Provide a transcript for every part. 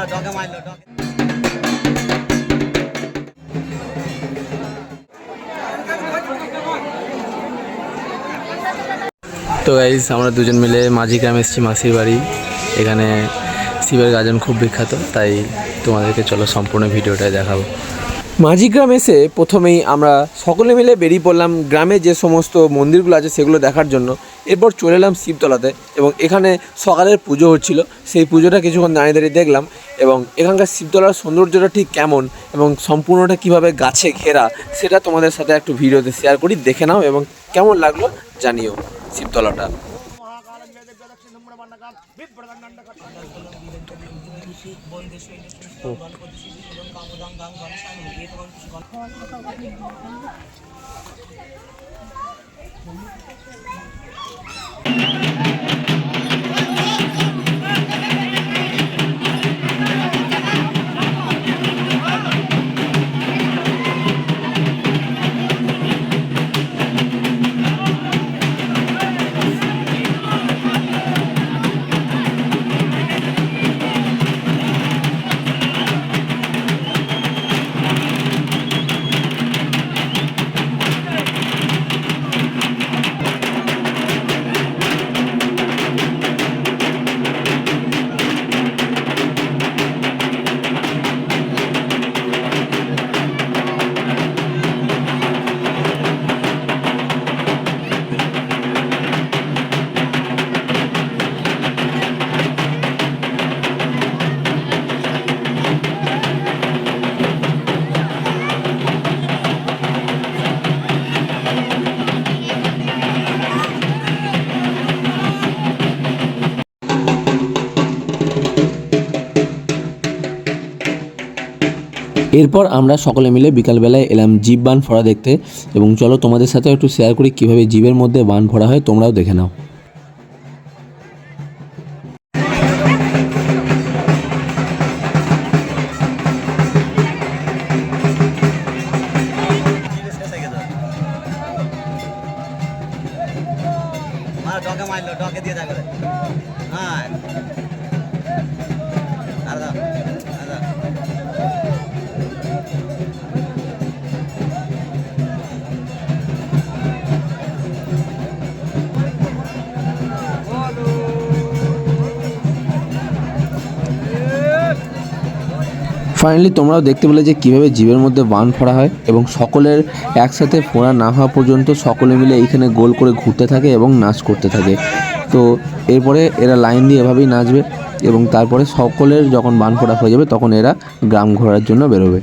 তো গাইস আমরা দুজন মিলে মাঝি গ্রামে এসেছি, মাসির বাড়ি। এখানে শিবের গাজন খুব বিখ্যাত, তাই তোমাদেরকে চলো সম্পূর্ণ ভিডিওটা দেখাবো। মাঝি গ্রাম এসে প্রথমেই আমরা সকলে মিলে বেরিয়ে পড়লাম গ্রামে যে সমস্ত মন্দিরগুলো আছে সেগুলো দেখার জন্য। এরপর চলে এলাম শিবতলাতে এবং এখানে সকালের পুজো হচ্ছিল, সেই পুজোটা কিছুক্ষণ দাঁড়িয়ে দাঁড়িয়ে দেখলাম। এবং এখানকার শিবতলার সৌন্দর্যটা ঠিক কেমন এবং সম্পূর্ণটা কিভাবে গাছে ঘেরা সেটা তোমাদের সাথে একটু ভিডিওতে শেয়ার করি, দেখে নাও এবং কেমন লাগলো জানিও শিবতলাটা। এরপর আমরা সকলে মিলে বিকালবেলায় এলাম জীব বান ফোড়া দেখতে এবং চলো তোমাদের সাথে একটু শেয়ার করি কীভাবে জীবের মধ্যে বান ফোড়া হয়, তোমরাও দেখে নাও। ফাইনালি তোমরাও দেখতে পেলে যে কীভাবে জীবের মধ্যে বান ফোড়া হয় এবং সকলের একসাথে ফোড়া না হওয়া পর্যন্ত সকলে মিলে এইখানে গোল করে ঘুরতে থাকে এবং নাচ করতে থাকে। তো এরপরে এরা লাইন দিয়ে এভাবেই নাচবে এবং তারপরে সকলের যখন বান ফোড়া হয়ে যাবে তখন এরা গ্রাম ঘোরার জন্য বেরোবে।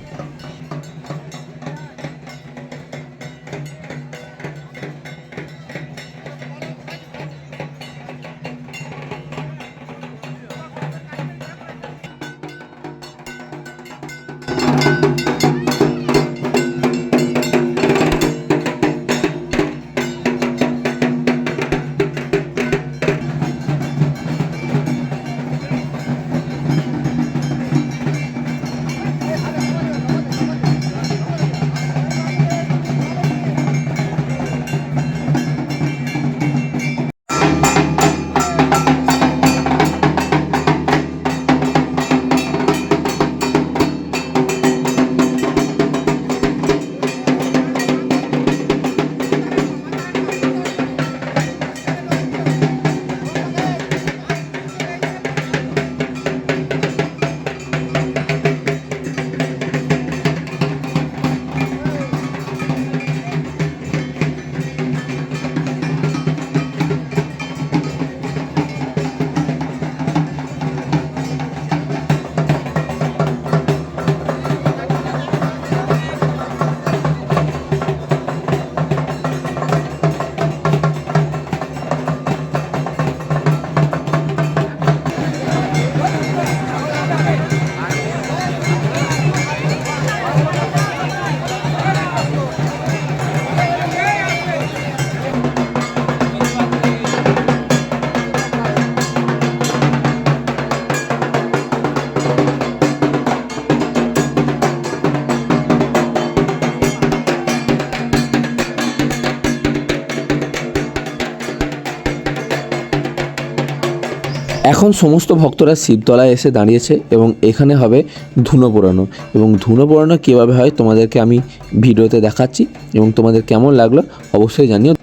এখন সমস্ত ভক্তরা শিবতলায় এসে দাঁড়িয়েছে এবং এখানে হবে ধুনো পোড়ানো, এবং ধুনো পোড়ানো কীভাবে হয় তোমাদেরকে আমি ভিডিওতে দেখাচ্ছি, এবং তোমাদের কেমন লাগলো অবশ্যই জানিও।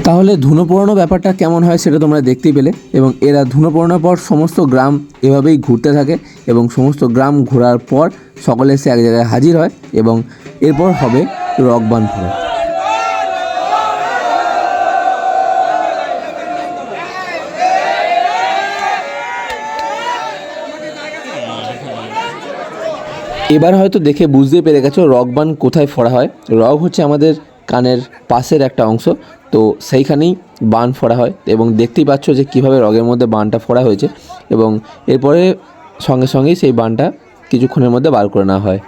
তাহলে ধুনো পোড়ানো ব্যাপারটা কেমন হয় সেটা তোমরা দেখতেই পেলে, এবং এরা ধুনো পোড়ানোর পর সমস্ত গ্রাম এভাবেই ঘুরতে থাকে, এবং সমস্ত গ্রাম ঘোরার পর সকলে এসে এক জায়গায় হাজির হয়, এবং এরপর হবে রকবান ফোড়া। এবার হয়তো দেখে বুঝতে পেরে গেছো রকবান কোথায় ফোড়া হয়। রক হচ্ছে আমাদের কানের পাশের একটা অংশ, তো সেইখানেই বান ফোড়া হয়, এবং দেখতেই পাচ্ছ যে কীভাবে রগের মধ্যে বানটা ফোড়া হয়েছে, এবং এরপরে সঙ্গে সঙ্গেই সেই বানটা কিছুক্ষণের মধ্যে বার করে নেওয়া হয়।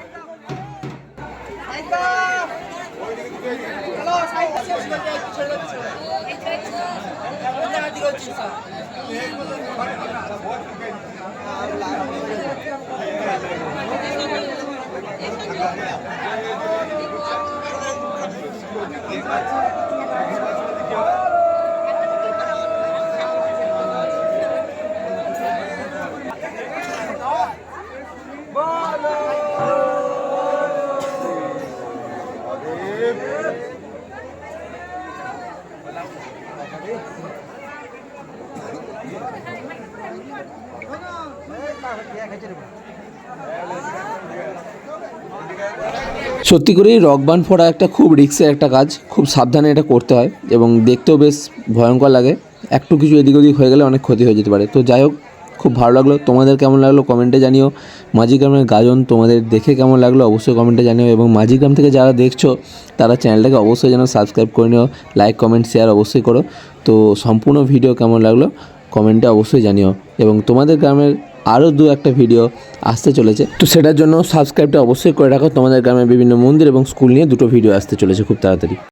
সত্যি করেই রকবান ফোড়া একটা খুব রিস্কের একটা কাজ, খুব সাবধানে এটা করতে হয়, এবং দেখতেও বেশ ভয়ঙ্কর লাগে। একটু কিছু এদিক ওদিক হয়ে গেলে অনেক ক্ষতি হয়ে যেতে পারে। তো যাই হোক, খুব ভালো লাগলো। তোমাদের কেমন লাগলো কমেন্টে জানিও। মাঝিগ্রামের গাজন তোমাদের দেখে কেমন লাগলো অবশ্যই কমেন্টে জানিও, এবং মাঝিগ্রাম থেকে যারা দেখছো তারা চ্যানেলটাকে অবশ্যই যেন সাবস্ক্রাইব করে নিও, লাইক কমেন্ট শেয়ার অবশ্যই করো। তো সম্পূর্ণ ভিডিও কেমন লাগলো কমেন্টে অবশ্যই জানিও, এবং তোমাদের গ্রামের আরও দু একটা ভিডিও আসতে চলেছে, তো সেটার জন্য সাবস্ক্রাইবটা অবশ্যই করে রাখো। তোমাদের গ্রামের বিভিন্ন মন্দির এবং স্কুল নিয়ে দুটো ভিডিও আসতে চলেছে খুব তাড়াতাড়ি।